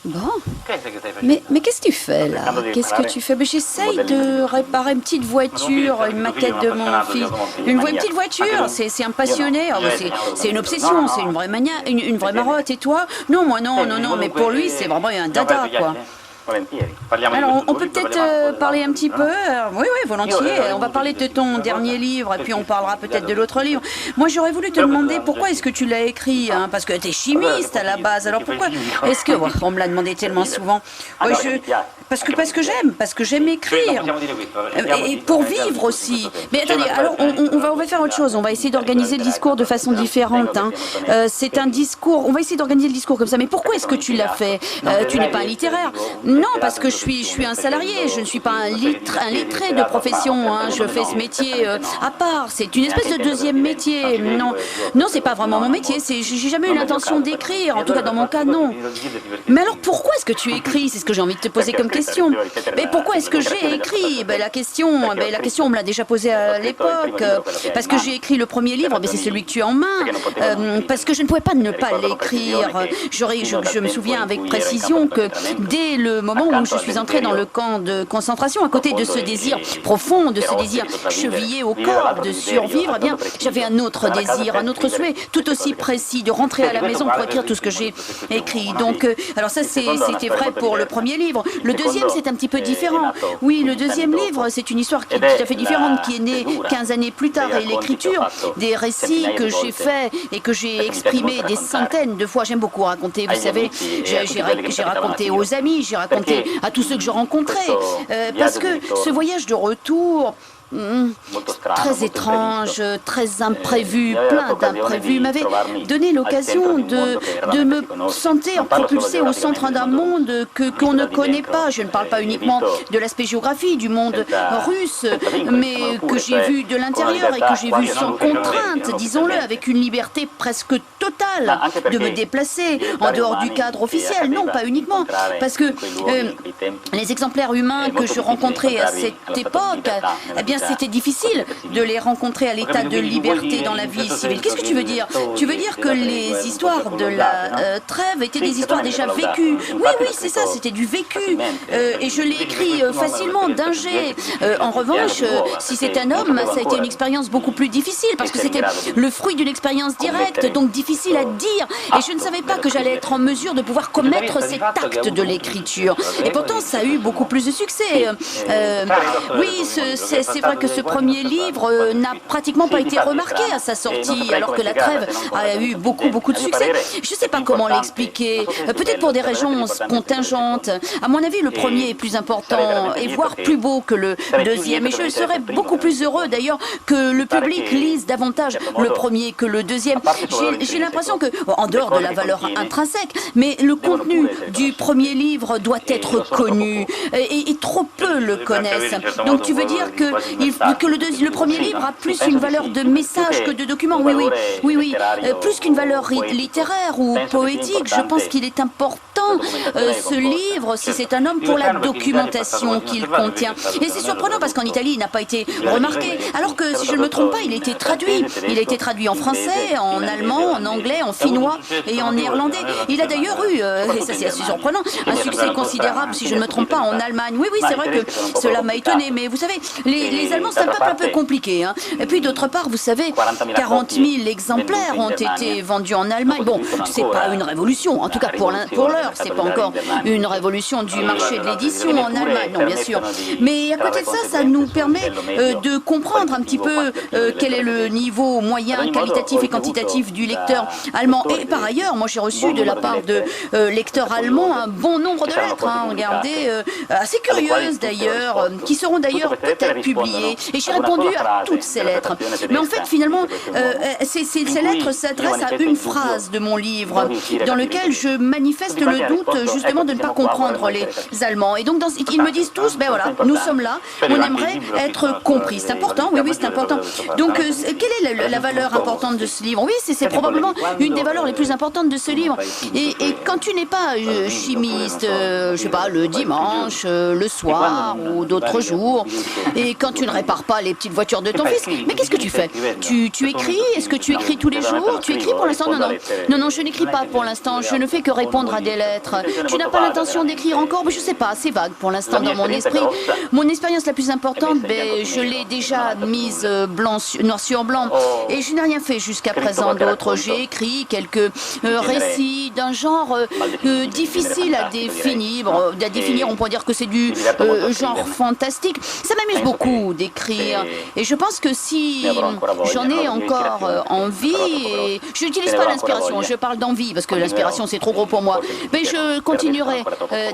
Bon. Mais qu'est-ce que tu fais là? Qu'est-ce que tu fais? J'essaye de réparer une petite voiture, une maquette de mon fils. Une petite voiture, c'est un passionné. C'est une obsession, c'est une vraie mania, une vraie marotte. Et toi? Non, moi non, mais pour lui c'est vraiment un dada quoi. Alors, on peut peut-être parler un petit peu. Oui, volontiers. On va parler de ton dernier livre et puis on parlera peut-être de l'autre livre. Moi, j'aurais voulu te demander pourquoi est-ce que tu l'as écrit, hein, parce que tu es chimiste à la base. Alors pourquoi est-ce que... on me l'a demandé tellement souvent. Parce que j'aime écrire. Et pour vivre aussi. Mais attendez, alors on va faire autre chose. On va essayer d'organiser le discours de façon différente. Hein. C'est un discours... On va essayer d'organiser le discours comme ça. Mais pourquoi est-ce que tu l'as fait? Tu n'es pas un littéraire. Non, parce que je suis un salarié, je ne suis pas un lettré de profession, hein. Je fais ce métier à part, c'est une espèce de deuxième métier. Non, c'est pas vraiment mon métier, j'ai jamais eu l'intention d'écrire, en tout cas dans mon cas, non. Mais alors pourquoi est-ce que tu écris? C'est ce que j'ai envie de te poser comme question. Mais pourquoi est-ce que j'ai écrit? La question, on me l'a déjà posée à l'époque. Parce que j'ai écrit le premier livre, c'est celui que tu as en main. Parce que je ne pouvais pas ne pas l'écrire. Je me souviens avec précision que dès le moment où je suis entrée dans le camp de concentration, à côté de ce désir profond, de ce désir chevillé au corps de survivre, j'avais un autre désir, un autre souhait, tout aussi précis, de rentrer à la maison pour écrire tout ce que j'ai écrit. Donc, alors ça, c'était vrai pour le premier livre. Le deuxième, c'est un petit peu différent. Oui, le deuxième livre, c'est une histoire qui est tout à fait différente, qui est née 15 années plus tard. Et l'écriture des récits que j'ai faits et que j'ai exprimés des centaines de fois, j'aime beaucoup raconter, vous savez, j'ai raconté aux amis, j'ai raconté à tous ceux que je rencontrais, parce que ce voyage de retour, très étrange, très imprévu, plein d'imprévus, m'avait donné l'occasion de me sentir propulsée au centre d'un monde qu'on ne connaît pas. Je ne parle pas uniquement de l'aspect géographie du monde russe, mais que j'ai vu de l'intérieur et que j'ai vu sans contrainte, disons-le, avec une liberté presque totale de me déplacer en dehors du cadre officiel. Non, pas uniquement, parce que les exemplaires humains que je rencontrais à cette époque, c'était difficile de les rencontrer à l'état de liberté dans la vie civile. Qu'est-ce que tu veux dire? Tu veux dire que les histoires de la trêve étaient des histoires déjà vécues? Oui, c'est ça, c'était du vécu. Et je l'ai écrit facilement, d'un jet. En revanche, si c'est un homme, ça a été une expérience beaucoup plus difficile, parce que c'était le fruit d'une expérience directe, donc difficile à dire. Et je ne savais pas que j'allais être en mesure de pouvoir commettre cet acte de l'écriture. Et pourtant, ça a eu beaucoup plus de succès. Oui, c'est vrai que ce premier livre n'a pratiquement pas été remarqué à sa sortie, alors que La Trêve a eu beaucoup de succès. Je ne sais pas comment l'expliquer, peut-être pour des raisons contingentes. À mon avis, le premier est plus important et voire plus beau que le deuxième. Et je serais beaucoup plus heureux d'ailleurs que le public lise davantage le premier que le deuxième. J'ai l'impression que, en dehors de la valeur intrinsèque, mais le contenu du premier livre doit être connu et trop peu le connaissent. Donc tu veux dire que le premier livre a plus une valeur de message que de document. Oui. Plus qu'une valeur littéraire ou poétique, je pense qu'il est important, ce livre, si c'est un homme, pour la documentation qu'il contient. Et c'est surprenant parce qu'en Italie, il n'a pas été remarqué. Alors que, si je ne me trompe pas, il a été traduit. Il a été traduit en français, en allemand, en anglais, en finnois et en néerlandais. Il a d'ailleurs eu, et ça c'est assez surprenant, un succès considérable, si je ne me trompe pas, en Allemagne. Oui, c'est vrai que cela m'a étonné. Mais vous savez, les Allemands, c'est un peuple un peu compliqué. Hein. Et puis d'autre part, vous savez, 40 000 exemplaires ont été vendus en Allemagne. Bon, c'est pas une révolution. En tout cas, pour l'heure, c'est pas encore une révolution du marché de l'édition en Allemagne. Non, bien sûr. Mais à côté de ça, ça nous permet de comprendre un petit peu quel est le niveau moyen, qualitatif et quantitatif du lecteur allemand. Et par ailleurs, moi j'ai reçu de la part de lecteurs allemands un bon nombre de lettres, hein, regardez, assez curieuses d'ailleurs, qui seront d'ailleurs peut-être publiées. Et j'ai répondu à toutes ces lettres. Mais en fait, finalement, ces lettres s'adressent à une phrase de mon livre, dans lequel je manifeste le doute justement de ne pas comprendre les Allemands. Et donc, ils me disent tous, ben voilà, nous sommes là, on aimerait être compris. C'est important, oui, c'est important. Donc, quelle est la valeur importante de ce livre? Oui, c'est probablement une des valeurs les plus importantes de ce livre. Et quand tu n'es pas chimiste, je sais pas, le dimanche, le soir ou d'autres jours, et quand tu ne répares pas les petites voitures de ton fils, mais qu'est-ce que tu fais? Tu écris? Est-ce que tu écris tous les jours? Tu écris pour l'instant? Non, je n'écris pas pour l'instant. Je ne fais que répondre à des lettres. peut-être. Tu n'as pas l'intention d'écrire encore, mais je sais pas, c'est vague pour l'instant dans mon esprit. Mon expérience la plus importante, je l'ai déjà mise noir sur blanc, et je n'ai rien fait jusqu'à présent d'autre. J'ai écrit quelques récits d'un genre difficile à définir. On pourrait dire que c'est du genre fantastique. Ça m'amuse beaucoup d'écrire, et je pense que si j'en ai encore envie, et je n'utilise pas l'inspiration, je parle d'envie, parce que l'inspiration c'est trop gros pour moi, mais je continuerai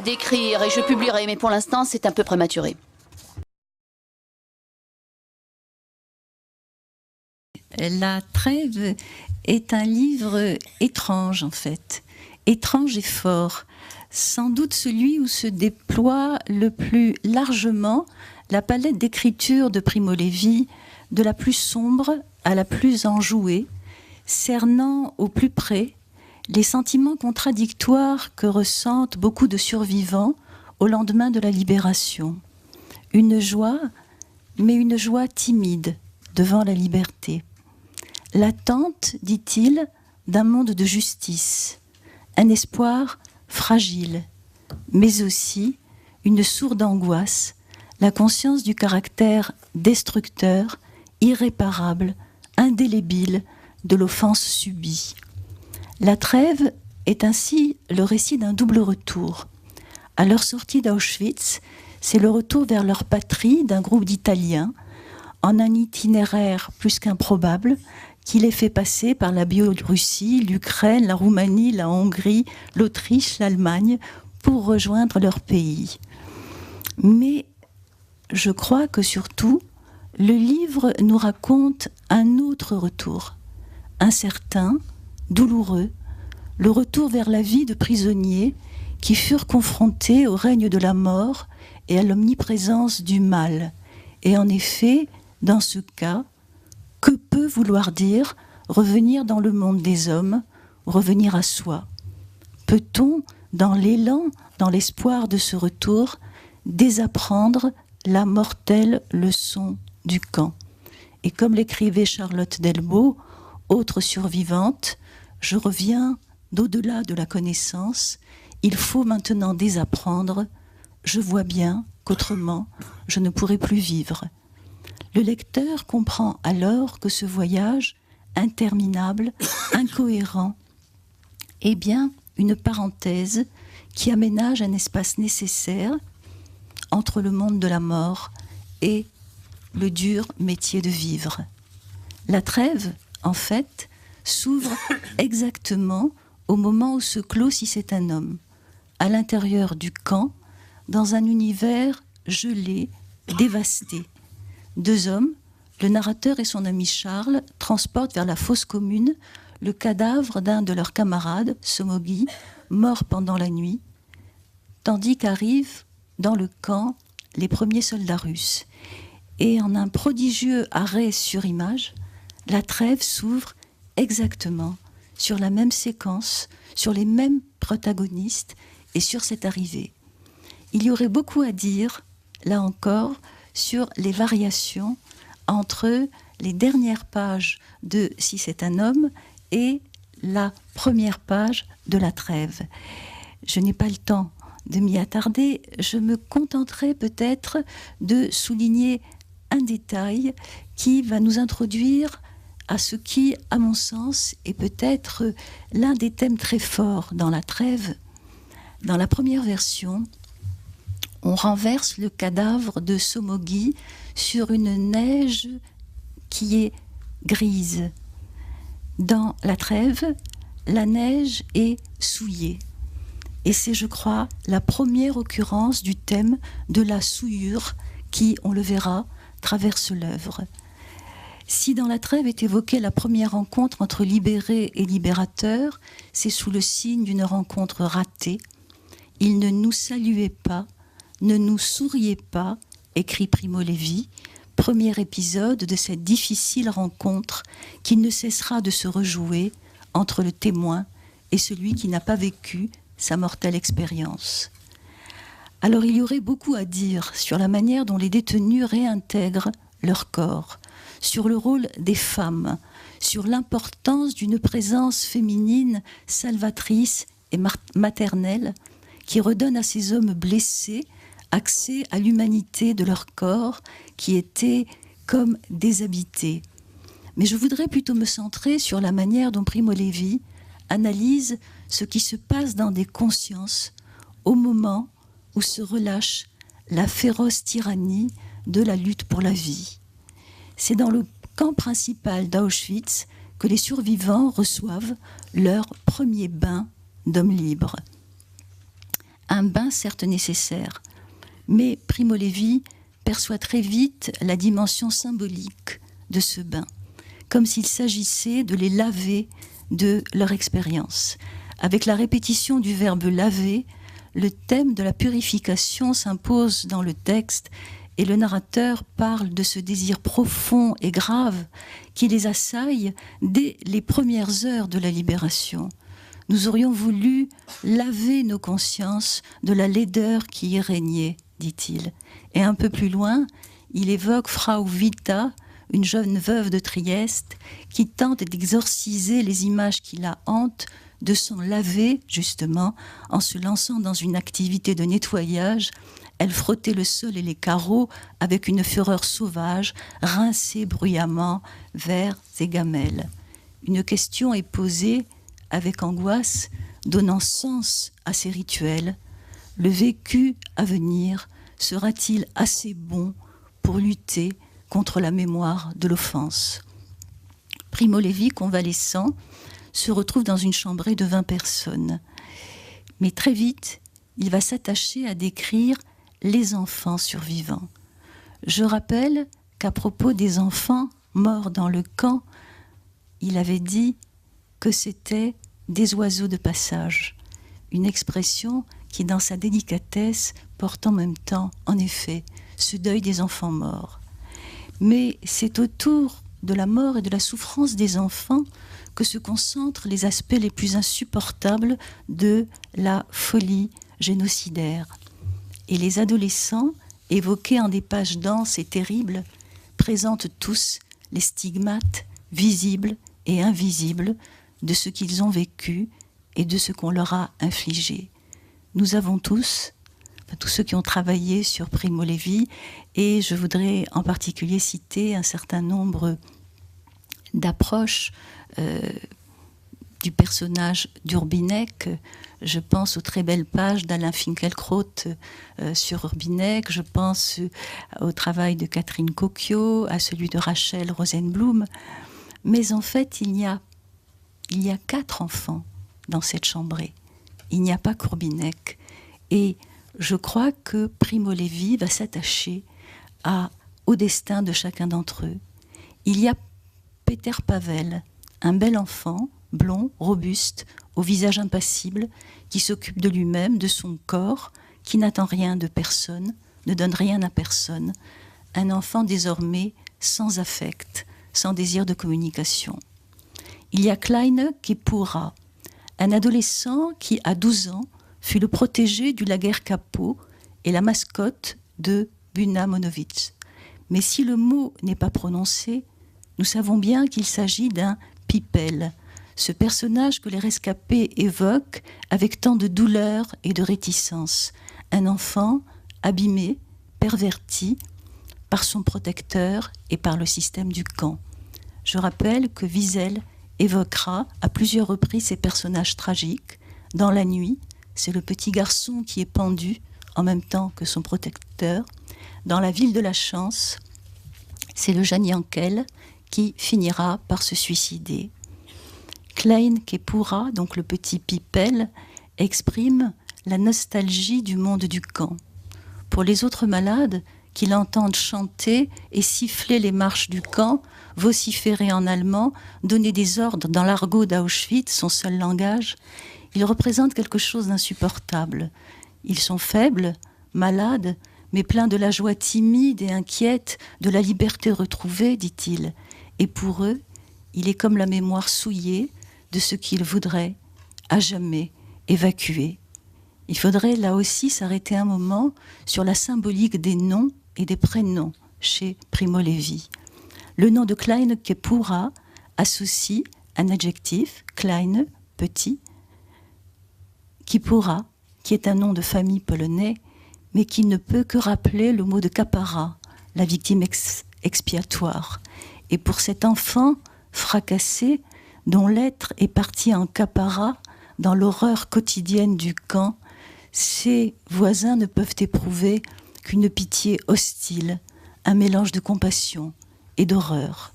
d'écrire et je publierai, mais pour l'instant c'est un peu prématuré. La Trêve est un livre étrange en fait, étrange et fort, sans doute celui où se déploie le plus largement la palette d'écriture de Primo Levi, de la plus sombre à la plus enjouée, cernant au plus près les sentiments contradictoires que ressentent beaucoup de survivants au lendemain de la libération. Une joie, mais une joie timide devant la liberté. L'attente, dit-il, d'un monde de justice, un espoir fragile, mais aussi une sourde angoisse, la conscience du caractère destructeur, irréparable, indélébile de l'offense subie. La Trêve est ainsi le récit d'un double retour. À leur sortie d'Auschwitz, c'est le retour vers leur patrie d'un groupe d'Italiens, en un itinéraire plus qu'improbable, qui les fait passer par la Biélorussie, l'Ukraine, la Roumanie, la Hongrie, l'Autriche, l'Allemagne, pour rejoindre leur pays. Mais je crois que surtout, le livre nous raconte un autre retour, incertain, douloureux, le retour vers la vie de prisonniers qui furent confrontés au règne de la mort et à l'omniprésence du mal. Et en effet, dans ce cas, que peut vouloir dire revenir dans le monde des hommes, revenir à soi? Peut-on, dans l'élan, dans l'espoir de ce retour, désapprendre la mortelle leçon du camp? Et comme l'écrivait Charlotte Delbo, autre survivante, je reviens d'au-delà de la connaissance, il faut maintenant désapprendre, je vois bien qu'autrement je ne pourrai plus vivre. Le lecteur comprend alors que ce voyage interminable, incohérent, est bien une parenthèse qui aménage un espace nécessaire entre le monde de la mort et le dur métier de vivre. La Trêve, en fait, s'ouvre exactement au moment où se clôt Si c'est un homme, à l'intérieur du camp, dans un univers gelé, dévasté. Deux hommes, le narrateur et son ami Charles, transportent vers la fosse commune le cadavre d'un de leurs camarades, Somogy, mort pendant la nuit, tandis qu'arrivent dans le camp les premiers soldats russes. Et en un prodigieux arrêt sur image, la Trêve s'ouvre exactement sur la même séquence, sur les mêmes protagonistes et sur cette arrivée. Il y aurait beaucoup à dire, là encore, sur les variations entre les dernières pages de Si c'est un homme et la première page de La Trêve. Je n'ai pas le temps de m'y attarder, je me contenterai peut-être de souligner un détail qui va nous introduire à ce qui, à mon sens, est peut-être l'un des thèmes très forts dans La Trêve. Dans la première version, on renverse le cadavre de Somogy sur une neige qui est grise. Dans La Trêve, la neige est souillée. Et c'est, je crois, la première occurrence du thème de la souillure qui, on le verra, traverse l'œuvre. Si dans La Trêve est évoquée la première rencontre entre libéré et libérateur, c'est sous le signe d'une rencontre ratée. Il ne nous saluait pas, ne nous souriait pas, écrit Primo Levi, premier épisode de cette difficile rencontre qui ne cessera de se rejouer entre le témoin et celui qui n'a pas vécu sa mortelle expérience. Alors il y aurait beaucoup à dire sur la manière dont les détenus réintègrent leur corps, sur le rôle des femmes, sur l'importance d'une présence féminine salvatrice et maternelle qui redonne à ces hommes blessés accès à l'humanité de leur corps qui était comme déshabité. Mais je voudrais plutôt me centrer sur la manière dont Primo Levi analyse ce qui se passe dans des consciences au moment où se relâche la féroce tyrannie de la lutte pour la vie. C'est dans le camp principal d'Auschwitz que les survivants reçoivent leur premier bain d'hommes libres. Un bain certes nécessaire, mais Primo Levi perçoit très vite la dimension symbolique de ce bain, comme s'il s'agissait de les laver de leur expérience. Avec la répétition du verbe laver, le thème de la purification s'impose dans le texte et le narrateur parle de ce désir profond et grave qui les assaille dès les premières heures de la libération. Nous aurions voulu laver nos consciences de la laideur qui y régnait, dit-il. Et un peu plus loin, il évoque Frau Vita, une jeune veuve de Trieste, qui tente d'exorciser les images qui la hantent, de s'en laver, justement, en se lançant dans une activité de nettoyage. Elle frottait le sol et les carreaux avec une fureur sauvage, rinçait bruyamment vers ses gamelles. Une question est posée avec angoisse, donnant sens à ces rituels. Le vécu à venir sera-t-il assez bon pour lutter contre la mémoire de l'offense? Primo Levi, convalescent, se retrouve dans une chambrée de 20 personnes. Mais très vite, il va s'attacher à décrire les enfants survivants. Je rappelle qu'à propos des enfants morts dans le camp, il avait dit que c'était des oiseaux de passage, une expression qui, dans sa délicatesse, porte en même temps, en effet, ce deuil des enfants morts. Mais c'est autour de la mort et de la souffrance des enfants que se concentrent les aspects les plus insupportables de la folie génocidaire. Et les adolescents, évoqués en des pages denses et terribles, présentent tous les stigmates visibles et invisibles de ce qu'ils ont vécu et de ce qu'on leur a infligé. Nous avons tous ceux qui ont travaillé sur Primo Levi, et je voudrais en particulier citer un certain nombre d'approches du personnage d'Urbinek. Je pense aux très belles pages d'Alain Finkielkraut sur Urbinek, je pense au travail de Catherine Cocchio, à celui de Rachel Rosenblum. Mais en fait, il y a 4 enfants dans cette chambrée. Il n'y a pas qu'Urbinek. Et je crois que Primo Levi va s'attacher au destin de chacun d'entre eux. Il y a Peter Pavel, un bel enfant, blond, robuste, au visage impassible, qui s'occupe de lui-même, de son corps, qui n'attend rien de personne, ne donne rien à personne. Un enfant désormais sans affect, sans désir de communication. Il y a Kleine Kepura, un adolescent qui, à 12 ans, fut le protégé du lager Kappo et la mascotte de Buna Monowitz. Mais si le mot n'est pas prononcé, nous savons bien qu'il s'agit d'un pipel, ce personnage que les rescapés évoquent avec tant de douleur et de réticence. Un enfant abîmé, perverti par son protecteur et par le système du camp. Je rappelle que Wiesel évoquera à plusieurs reprises ces personnages tragiques. Dans La Nuit, c'est le petit garçon qui est pendu en même temps que son protecteur. Dans La Ville de la Chance, c'est le Jeanne Yankel qui finira par se suicider. Klein Kepura, donc le petit Pipel, exprime la nostalgie du monde du camp. Pour les autres malades, qui l'entendent chanter et siffler les marches du camp, vociférer en allemand, donner des ordres dans l'argot d'Auschwitz, son seul langage, ils représentent quelque chose d'insupportable. Ils sont faibles, malades, mais pleins de la joie timide et inquiète de la liberté retrouvée, dit-il. Et pour eux, il est comme la mémoire souillée de ce qu'ils voudraient à jamais évacuer. Il faudrait là aussi s'arrêter un moment sur la symbolique des noms et des prénoms chez Primo Levi. Le nom de Klein Kepura associe un adjectif, Klein, petit, Kipura, qui est un nom de famille polonais, mais qui ne peut que rappeler le mot de kapara, la victime expiatoire. Et pour cet enfant fracassé, dont l'être est parti en kapara, dans l'horreur quotidienne du camp, ses voisins ne peuvent éprouver qu'une pitié hostile, un mélange de compassion et d'horreur.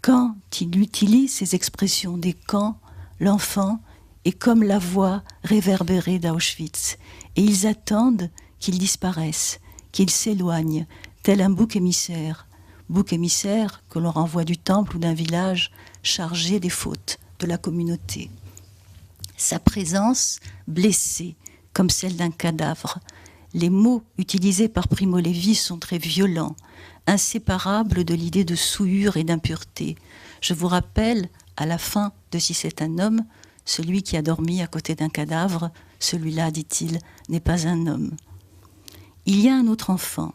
Quand il utilise ces expressions des camps, l'enfant est comme la voix réverbérée d'Auschwitz, et ils attendent qu'il disparaisse, qu'il s'éloigne, tel un bouc émissaire que l'on renvoie du temple ou d'un village chargé des fautes de la communauté. Sa présence blessée, comme celle d'un cadavre. Les mots utilisés par Primo Levi sont très violents, inséparables de l'idée de souillure et d'impureté. Je vous rappelle, à la fin de Si c'est un homme, celui qui a dormi à côté d'un cadavre, celui-là, dit-il, n'est pas un homme. Il y a un autre enfant,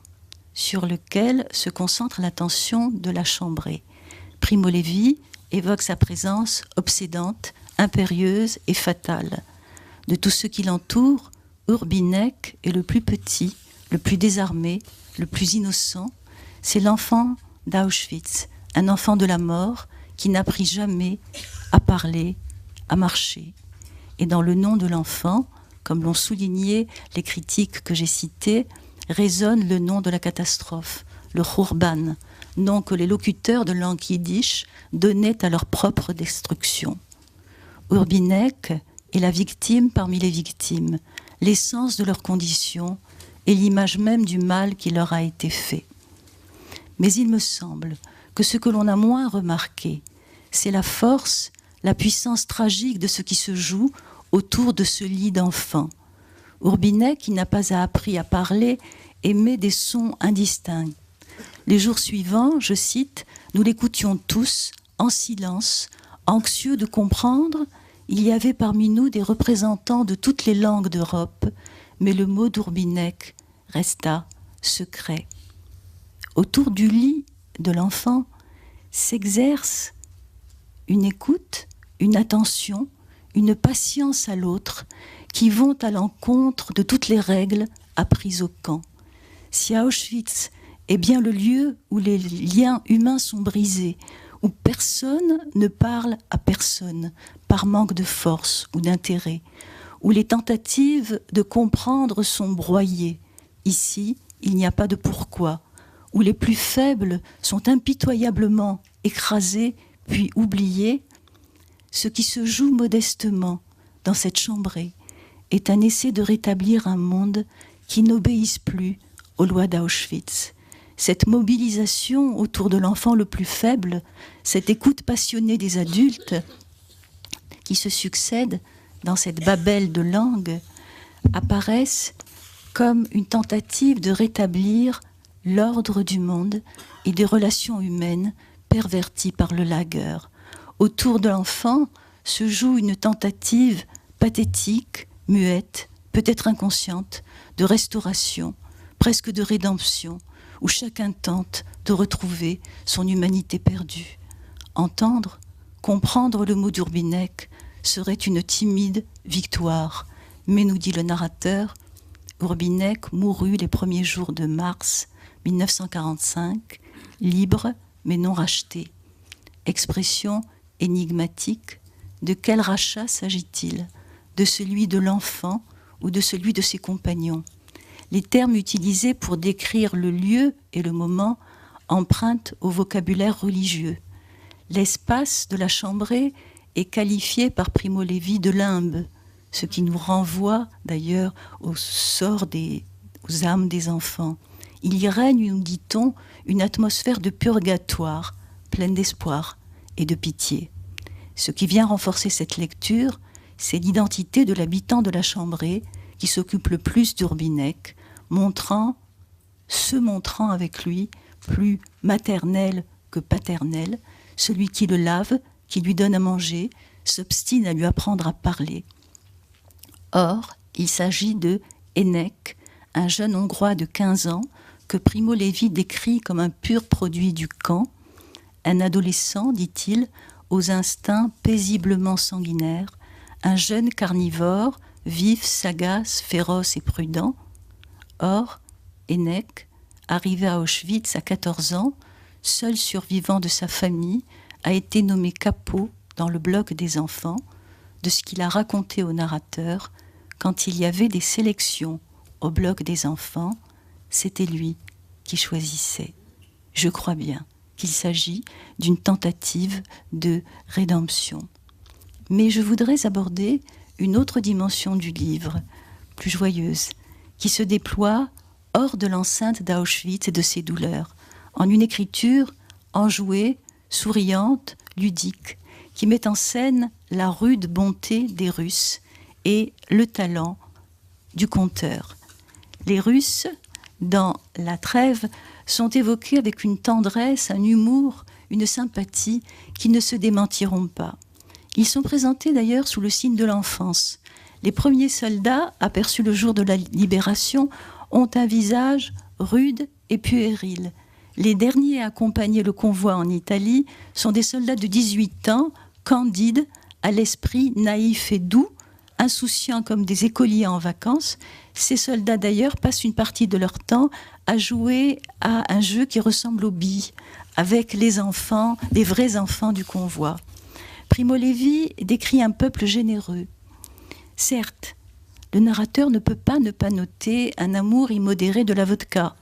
sur lequel se concentre l'attention de la chambrée. Primo Levi évoque sa présence obsédante, impérieuse et fatale. De tous ceux qui l'entourent, Urbinek est le plus petit, le plus désarmé, le plus innocent. C'est l'enfant d'Auschwitz, un enfant de la mort qui n'apprit jamais à parler, à marcher. Et dans le nom de l'enfant, comme l'ont souligné les critiques que j'ai citées, résonne le nom de la catastrophe, le Khurban, nom que les locuteurs de langue yiddish donnaient à leur propre destruction. Urbinek est la victime parmi les victimes, l'essence de leur condition et l'image même du mal qui leur a été fait. Mais il me semble que ce que l'on a moins remarqué, c'est la force, la puissance tragique de ce qui se joue autour de ce lit d'enfant. Urbinek, qui n'a pas appris à parler, émet des sons indistincts. Les jours suivants, je cite, nous l'écoutions tous, en silence, anxieux de comprendre. Il y avait parmi nous des représentants de toutes les langues d'Europe, mais le mot d'Urbinek resta secret. Autour du lit de l'enfant s'exerce une écoute, une attention, une patience à l'autre qui vont à l'encontre de toutes les règles apprises au camp. Si Auschwitz est bien le lieu où les liens humains sont brisés, où personne ne parle à personne par manque de force ou d'intérêt, où les tentatives de comprendre sont broyées. Ici, il n'y a pas de pourquoi, où les plus faibles sont impitoyablement écrasés puis oubliés. Ce qui se joue modestement dans cette chambrée est un essai de rétablir un monde qui n'obéisse plus aux lois d'Auschwitz. Cette mobilisation autour de l'enfant le plus faible, cette écoute passionnée des adultes qui se succèdent dans cette babel de langues, apparaissent comme une tentative de rétablir l'ordre du monde et des relations humaines perverties par le lager. Autour de l'enfant se joue une tentative pathétique, muette, peut-être inconsciente, de restauration, presque de rédemption, où chacun tente de retrouver son humanité perdue. Entendre, comprendre le mot d'Urbinek serait une timide victoire. Mais, nous dit le narrateur, Urbinek mourut les premiers jours de mars 1945, libre mais non racheté. Expression énigmatique, de quel rachat s'agit-il ? De celui de l'enfant ou de celui de ses compagnons ? Les termes utilisés pour décrire le lieu et le moment empruntent au vocabulaire religieux. L'espace de la chambrée est qualifié par Primo Levi de limbe, ce qui nous renvoie d'ailleurs au sort aux âmes des enfants. Il y règne, nous dit-on, une atmosphère de purgatoire, pleine d'espoir et de pitié. Ce qui vient renforcer cette lecture, c'est l'identité de l'habitant de la chambrée qui s'occupe le plus d'Urbinek, se montrant avec lui plus maternel que paternel, celui qui le lave, qui lui donne à manger, s'obstine à lui apprendre à parler. Or, il s'agit de Enek, un jeune Hongrois de 15 ans que Primo Levi décrit comme un pur produit du camp, un adolescent, dit-il, aux instincts paisiblement sanguinaires, un jeune carnivore vif, sagace, féroce et prudent. Or, Henneck, arrivé à Auschwitz à 14 ans, seul survivant de sa famille, a été nommé capot dans le bloc des enfants, de ce qu'il a raconté au narrateur. Quand il y avait des sélections au bloc des enfants, c'était lui qui choisissait. Je crois bien qu'il s'agit d'une tentative de rédemption. Mais je voudrais aborder une autre dimension du livre, plus joyeuse, qui se déploie hors de l'enceinte d'Auschwitz et de ses douleurs, en une écriture enjouée, souriante, ludique, qui met en scène la rude bonté des Russes et le talent du conteur. Les Russes, dans La Trêve, sont évoqués avec une tendresse, un humour, une sympathie qui ne se démentiront pas. Ils sont présentés d'ailleurs sous le signe de l'enfance. Les premiers soldats, aperçus le jour de la libération, ont un visage rude et puéril. Les derniers à accompagner le convoi en Italie sont des soldats de 18 ans, candides, à l'esprit naïf et doux, insouciants comme des écoliers en vacances. Ces soldats d'ailleurs passent une partie de leur temps à jouer à un jeu qui ressemble aux billes, avec les enfants, les vrais enfants du convoi. Primo Levi décrit un peuple généreux. Certes, le narrateur ne peut pas ne pas noter un amour immodéré de la vodka.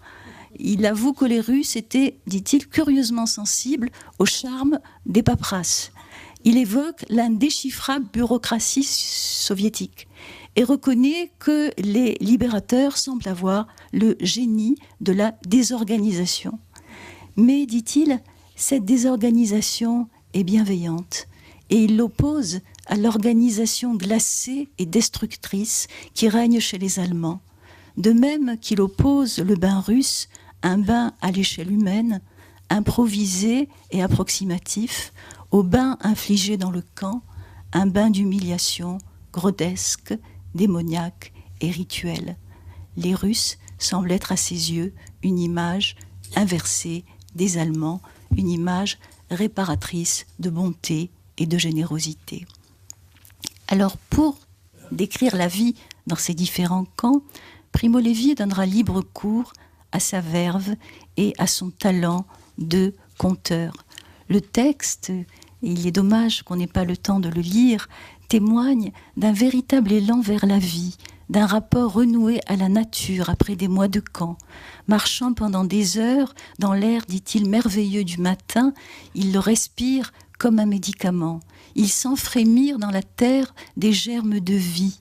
Il avoue que les Russes étaient, dit-il, curieusement sensibles au charme des paperasses. Il évoque l'indéchiffrable bureaucratie soviétique et reconnaît que les libérateurs semblent avoir le génie de la désorganisation. Mais, dit-il, cette désorganisation est bienveillante et il l'oppose à l'organisation glacée et destructrice qui règne chez les Allemands. De même qu'il oppose le bain russe, un bain à l'échelle humaine, improvisé et approximatif, au bain infligé dans le camp, un bain d'humiliation grotesque, démoniaque et rituel. Les Russes semblent être à ses yeux une image inversée des Allemands, une image réparatrice de bonté et de générosité. Alors, pour décrire la vie dans ces différents camps, Primo Levi donnera libre cours à sa verve et à son talent de conteur. Le texte, et il est dommage qu'on n'ait pas le temps de le lire, témoigne d'un véritable élan vers la vie, d'un rapport renoué à la nature après des mois de camp. Marchant pendant des heures dans l'air, dit-il, merveilleux du matin, il le respire comme un médicament. Il sent frémir dans la terre des germes de vie.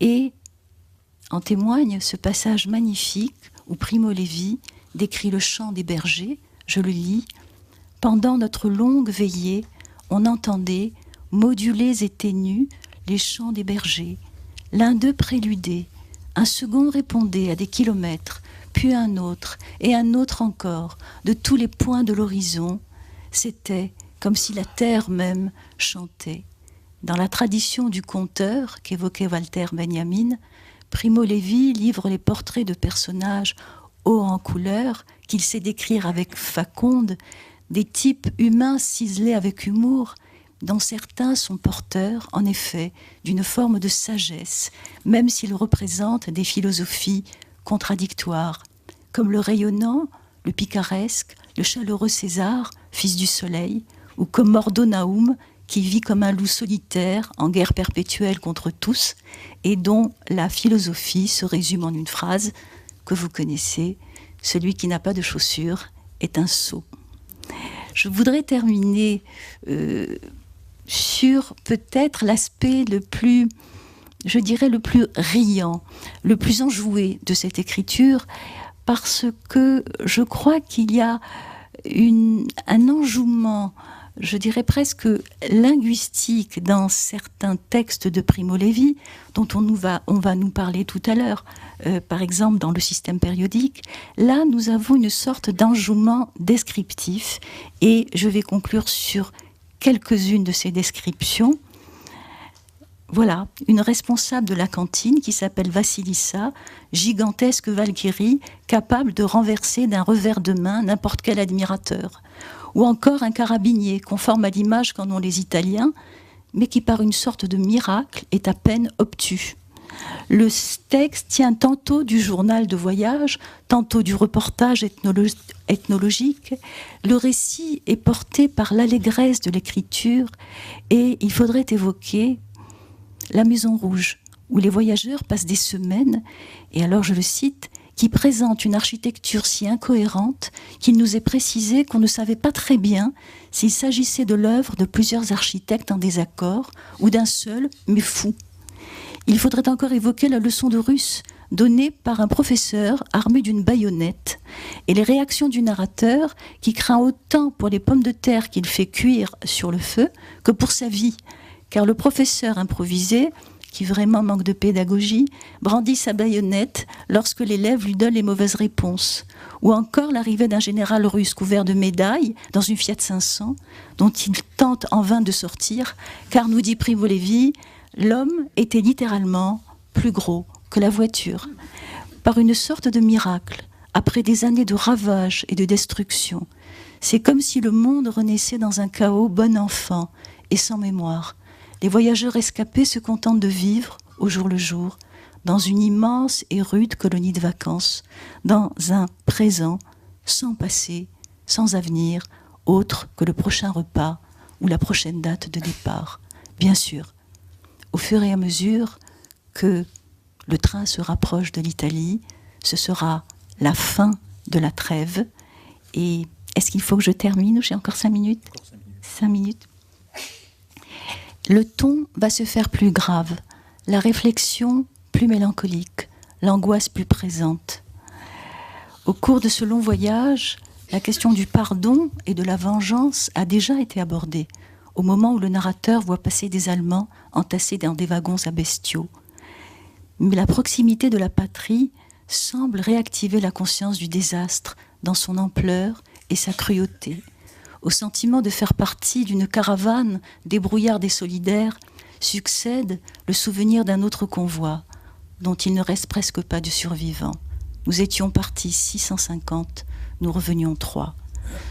Et en témoigne ce passage magnifique où Primo Levi décrit le chant des bergers. Je le lis. « Pendant notre longue veillée, on entendait, modulés et ténus, les chants des bergers. L'un d'eux préludait, un second répondait à des kilomètres, puis un autre et un autre encore, de tous les points de l'horizon. C'était comme si la terre même chantait. » Dans la tradition du conteur qu'évoquait Walter Benjamin, Primo Levi livre les portraits de personnages hauts en couleur qu'il sait décrire avec faconde, des types humains ciselés avec humour, dont certains sont porteurs, en effet, d'une forme de sagesse, même s'ils représentent des philosophies contradictoires, comme le rayonnant, le picaresque, le chaleureux César, fils du soleil, ou comme Mordonaum, qui vit comme un loup solitaire en guerre perpétuelle contre tous, et dont la philosophie se résume en une phrase que vous connaissez, « Celui qui n'a pas de chaussures est un sot ». Je voudrais terminer sur peut-être l'aspect le plus, je dirais, le plus riant, le plus enjoué de cette écriture, parce que je crois qu'il y a un enjouement, je dirais presque linguistique, dans certains textes de Primo Levi, dont on va nous parler tout à l'heure, par exemple dans le système périodique. Là, nous avons une sorte d'enjouement descriptif, et je vais conclure sur quelques-unes de ces descriptions. Voilà, une responsable de la cantine qui s'appelle Vassilissa, gigantesque valkyrie, capable de renverser d'un revers de main n'importe quel admirateur. Ou encore un carabinier, conforme à l'image qu'en ont les Italiens, mais qui par une sorte de miracle est à peine obtus. Le texte tient tantôt du journal de voyage, tantôt du reportage ethnologique. Le récit est porté par l'allégresse de l'écriture et il faudrait évoquer la Maison Rouge, où les voyageurs passent des semaines, et alors je le cite, qui présente une architecture si incohérente qu'il nous est précisé qu'on ne savait pas très bien s'il s'agissait de l'œuvre de plusieurs architectes en désaccord ou d'un seul, mais fou. Il faudrait encore évoquer la leçon de russe donnée par un professeur armé d'une baïonnette et les réactions du narrateur qui craint autant pour les pommes de terre qu'il fait cuire sur le feu que pour sa vie, car le professeur improvisé, qui vraiment manque de pédagogie, brandit sa baïonnette lorsque l'élève lui donne les mauvaises réponses. Ou encore l'arrivée d'un général russe couvert de médailles dans une Fiat 500, dont il tente en vain de sortir, car nous dit Primo Levi, l'homme était littéralement plus gros que la voiture. Par une sorte de miracle, après des années de ravages et de destruction, c'est comme si le monde renaissait dans un chaos bon enfant et sans mémoire. Les voyageurs rescapés se contentent de vivre au jour le jour, dans une immense et rude colonie de vacances, dans un présent sans passé, sans avenir, autre que le prochain repas ou la prochaine date de départ. Bien sûr, au fur et à mesure que le train se rapproche de l'Italie, ce sera la fin de la trêve. Et est-ce qu'il faut que je termine ou j'ai encore 5 minutes ? 5 minutes. Le ton va se faire plus grave, la réflexion plus mélancolique, l'angoisse plus présente. Au cours de ce long voyage, la question du pardon et de la vengeance a déjà été abordée, au moment où le narrateur voit passer des Allemands entassés dans des wagons à bestiaux. Mais la proximité de la patrie semble réactiver la conscience du désastre dans son ampleur et sa cruauté. Au sentiment de faire partie d'une caravane débrouillarde et solidaire succède le souvenir d'un autre convoi, dont il ne reste presque pas de survivants. Nous étions partis 650, nous revenions 3.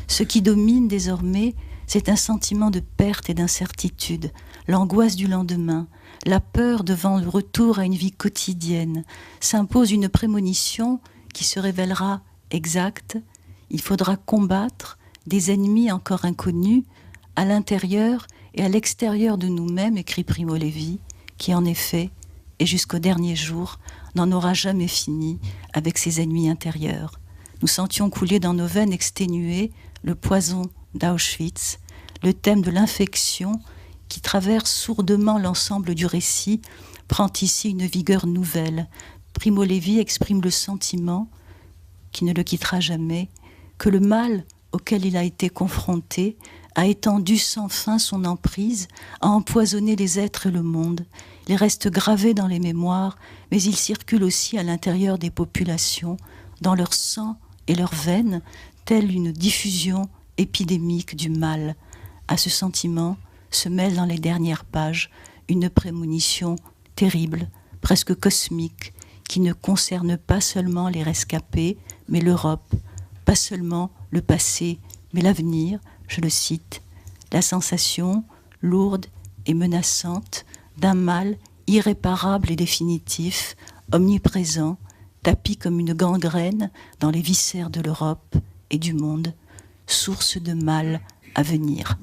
Ce qui domine désormais, c'est un sentiment de perte et d'incertitude, l'angoisse du lendemain, la peur devant le retour à une vie quotidienne. S'impose une prémonition qui se révélera exacte. Il faudra combattre des ennemis encore inconnus à l'intérieur et à l'extérieur de nous-mêmes, écrit Primo Levi, qui en effet, et jusqu'au dernier jour, n'en aura jamais fini avec ses ennemis intérieurs. Nous sentions couler dans nos veines exténuées le poison d'Auschwitz, le thème de l'infection qui traverse sourdement l'ensemble du récit, prend ici une vigueur nouvelle. Primo Levi exprime le sentiment, qui ne le quittera jamais, que le mal auquel il a été confronté a étendu sans fin son emprise, a empoisonné les êtres et le monde. Il reste gravé dans les mémoires, mais il circule aussi à l'intérieur des populations, dans leur sang et leurs veines, telle une diffusion épidémique du mal. À ce sentiment se mêle dans les dernières pages une prémonition terrible, presque cosmique, qui ne concerne pas seulement les rescapés, mais l'Europe, pas seulement le passé, mais l'avenir. Je le cite, la sensation lourde et menaçante d'un mal irréparable et définitif, omniprésent, tapi comme une gangrène dans les viscères de l'Europe et du monde, source de mal à venir.